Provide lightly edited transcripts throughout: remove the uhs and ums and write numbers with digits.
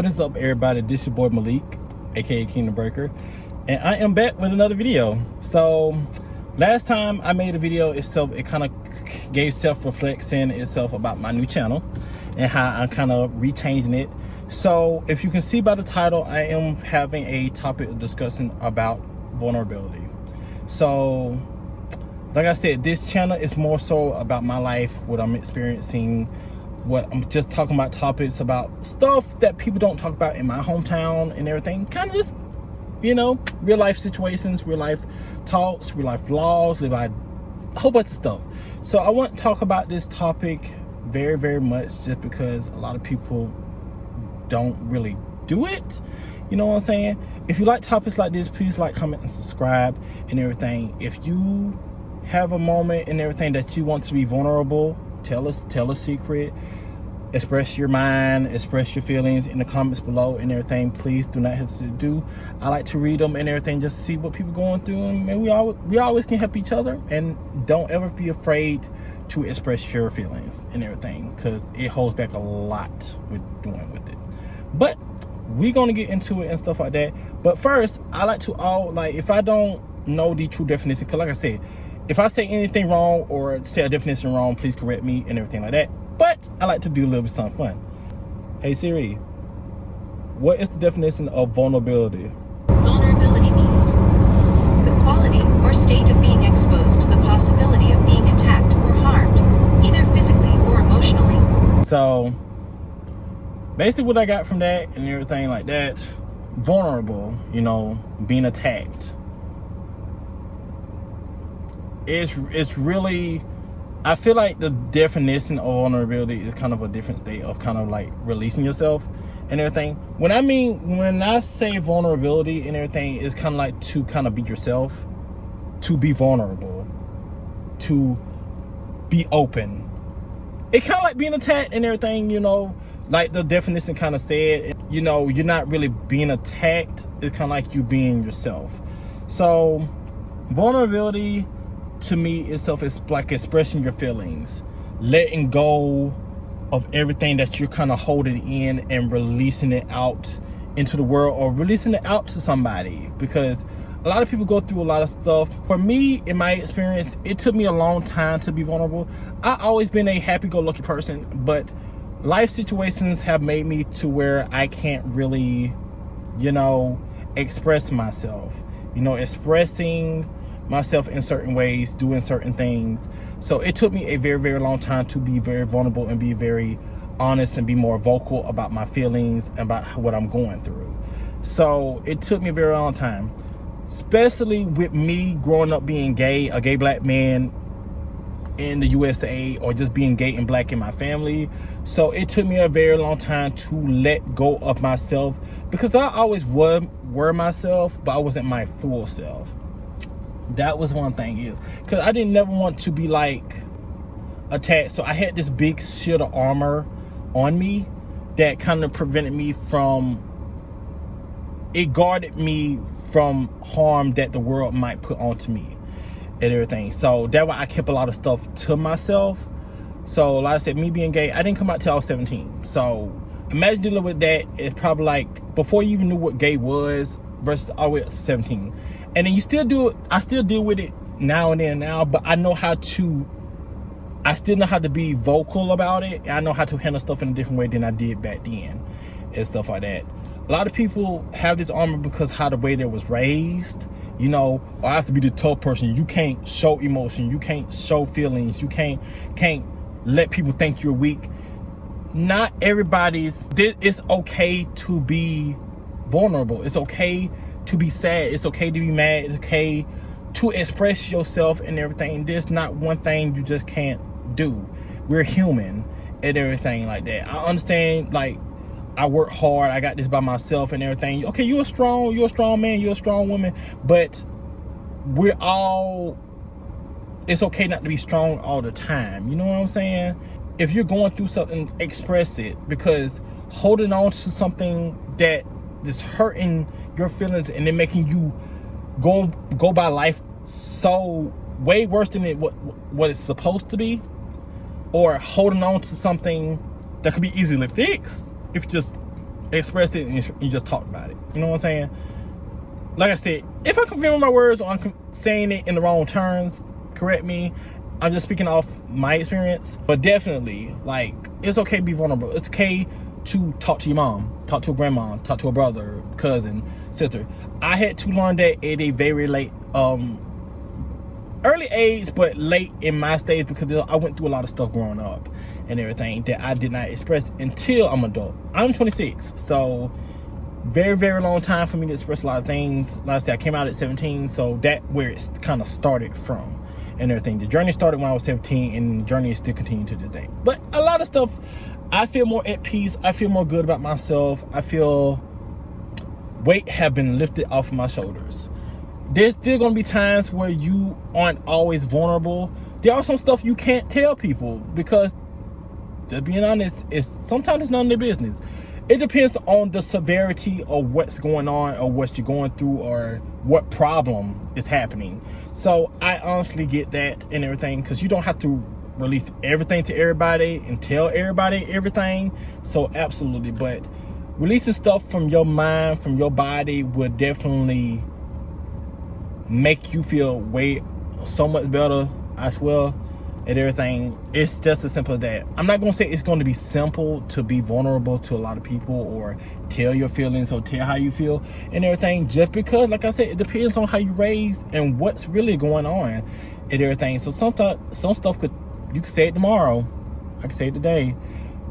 What is up, everybody? This is your boy Malik, aka Kingdom Breaker, and I am back with another video. So last time I made a video itself, it kind of gave self-reflection itself about my new channel and how I'm kind of rechanging it. So if you can see by the title, I am having a topic of discussion about vulnerability. So like I said, this channel is more so about my life, what I'm experiencing, what I'm just talking about, topics about stuff that people don't talk about in my hometown and everything. Kind of just, you know, real life situations, real life talks, real life vlogs, a whole bunch of stuff. So I want to talk about this topic very, very much just because a lot of people don't really do it. You know what I'm saying? If you like topics like this, please like, comment, and subscribe and everything. If you have a moment and everything that you want to be vulnerable, tell a secret, express your mind, express your feelings in the comments below and everything. Please do not hesitate to do. I like to read them and everything, just to see what people going through, and we always can help each other. And don't ever be afraid to express your feelings and everything, because it holds back a lot with doing with it. But we're gonna get into it and stuff like that. But first, I like to if I don't know the true definition, because like I said, if I say anything wrong or say a definition wrong, please correct me and everything like that. But I like to do a little bit of something fun. Hey Siri, what is the definition of vulnerability? Vulnerability means the quality or state of being exposed to the possibility of being attacked or harmed, either physically or emotionally. So basically what I got from that and everything like that, vulnerable, you know, being attacked. It's really, I feel like the definition of vulnerability is kind of a different state of kind of like releasing yourself and everything. When I say vulnerability and everything, it's kind of like to kind of be yourself, to be vulnerable, to be open. It kind of like being attacked and everything, you know, like the definition kind of said, you know, you're not really being attacked. It's kind of like you being yourself. So vulnerability to me itself is like expressing your feelings, letting go of everything that you're kind of holding in and releasing it out into the world, or releasing it out to somebody, because a lot of people go through a lot of stuff. For me, in my experience, it took me a long time to be vulnerable. I've always been a happy-go-lucky person, but life situations have made me to where I can't really, you know, express myself, you know, expressing myself in certain ways, doing certain things. So it took me a very, very long time to be very vulnerable and be very honest and be more vocal about my feelings and about what I'm going through. So it took me a very long time, especially with me growing up being gay, a gay black man in the USA, or just being gay and black in my family. So it took me a very long time to let go of myself, because I always were myself, but I wasn't my full self. That was one thing, is because I didn't never want to be like attacked. So I had this big shield of armor on me that kind of prevented me from, it guarded me from harm that the world might put onto me and everything. So that's why I kept a lot of stuff to myself. So like I said, me being gay, I didn't come out till I was 17. So imagine dealing with that. It's probably like before you even knew what gay was, versus all the way up to 17. And then you still do it. I still deal with it now and then now, but I still know how to be vocal about it. I know how to handle stuff in a different way than I did back then and stuff like that. A lot of people have this armor because how the way they was raised, you know, I have to be the tough person. You can't show emotion. You can't show feelings. You can't let people think you're weak. Not everybody's, it's okay to be vulnerable. It's okay to be sad. It's okay to be mad. It's okay to express yourself and everything. There's not one thing you just can't do. We're human and everything like that. I understand, like, I work hard, I got this by myself and everything. Okay, you're a strong man, you're a strong woman, but it's okay not to be strong all the time. You know what I'm saying? If you're going through something, express it, because holding on to something that is hurting your feelings and then making you go by life so way worse than what it's supposed to be, or holding on to something that could be easily fixed if you just expressed it and you just talked about it. You know what I'm saying? Like I said, if I'm confusing my words or I'm saying it in the wrong terms, correct me. I'm just speaking off my experience. But definitely, like, it's okay to be vulnerable. It's okay to talk to your mom, talk to a grandma, talk to a brother, cousin, sister. I had to learn that at a very late, early age, but late in my stage, because I went through a lot of stuff growing up and everything that I did not express until I'm adult. I'm 26, so very, very long time for me to express a lot of things. Like I said, I came out at 17, so that where it kind of started from and everything. The journey started when I was 17, and the journey is still continuing to this day. But a lot of stuff, I feel more at peace. I feel more good about myself. I feel weight have been lifted off of my shoulders. There's still going to be times where you aren't always vulnerable. There are some stuff you can't tell people because, just being honest, sometimes it's none of their business. It depends on the severity of what's going on or what you're going through or what problem is happening. So I honestly get that and everything, because you don't have to release everything to everybody and tell everybody everything. So absolutely. But releasing stuff from your mind, from your body, would definitely make you feel way so much better, I swear, and everything. It's just as simple as that. I'm not gonna say it's going to be simple to be vulnerable to a lot of people or tell your feelings or tell how you feel and everything, just because, like I said, it depends on how you raised and what's really going on and everything. So some stuff you could say it tomorrow, I could say it today.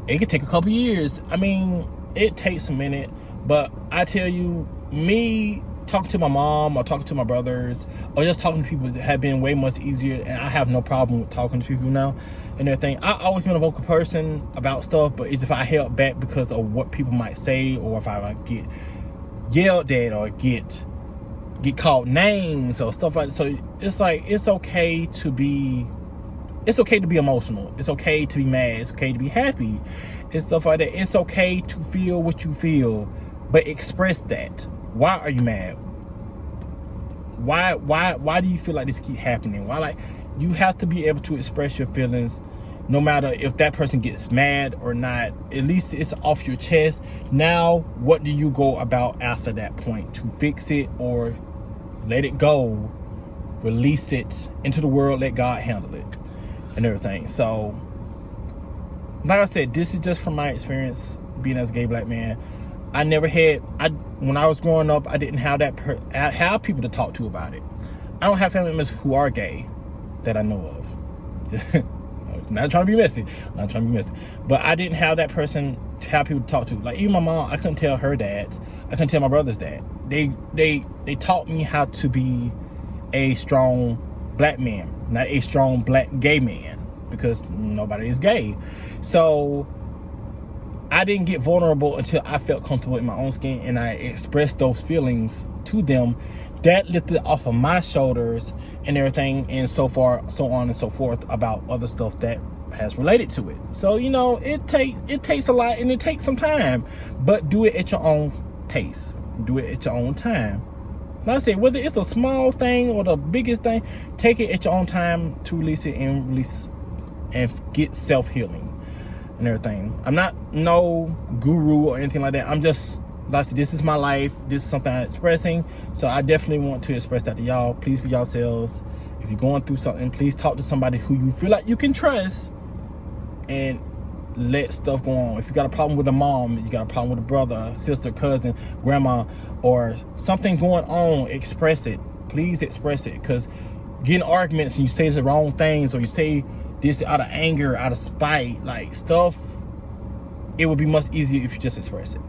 It could take a couple years. I mean, it takes a minute, but I tell you, me talking to my mom or talking to my brothers or just talking to people have been way much easier, and I have no problem with talking to people now and everything. I always been a vocal person about stuff, but if I held back because of what people might say, or if I get yelled at or get called names or stuff like that. So it's like, it's okay to be emotional. It's okay to be mad. It's okay to be happy and stuff like that. It's okay to feel what you feel, but express that. Why are you mad? Why do you feel like this keep happening? Why? Like, you have to be able to express your feelings, no matter if that person gets mad or not. At least it's off your chest. Now, what do you go about after that point to fix it or let it go, release it into the world, let God handle it and everything? So, like I said, this is just from my experience being as a gay black man. When I was growing up, I didn't have have people to talk to about it. I don't have family members who are gay that I know of. Not trying to be messy. But I didn't have that person to have people to talk to. Like, even my mom, I couldn't tell her dad. I couldn't tell my brother's dad. They taught me how to be a strong black man, not a strong black gay man, because nobody is gay. So I didn't get vulnerable until I felt comfortable in my own skin, and I expressed those feelings to them. That lifted off of my shoulders and everything, and so on and so forth, about other stuff that has related to it. So, you know, it takes a lot, and it takes some time, but do it at your own pace. Do it at your own time. Like I said, whether it's a small thing or the biggest thing, take it at your own time to release it and get self-healing and everything. I'm not no guru or anything like that. I'm just, like I said, this is my life. This is something I'm expressing. So I definitely want to express that to y'all. Please be yourselves. If you're going through something, please talk to somebody who you feel like you can trust and let stuff go on. If you got a problem with a mom, you got a problem with a brother, sister, cousin, grandma, or something going on, express it. Please express it, because getting arguments and you say the wrong things, or you say this out of anger, out of spite, like stuff, it would be much easier if you just express it.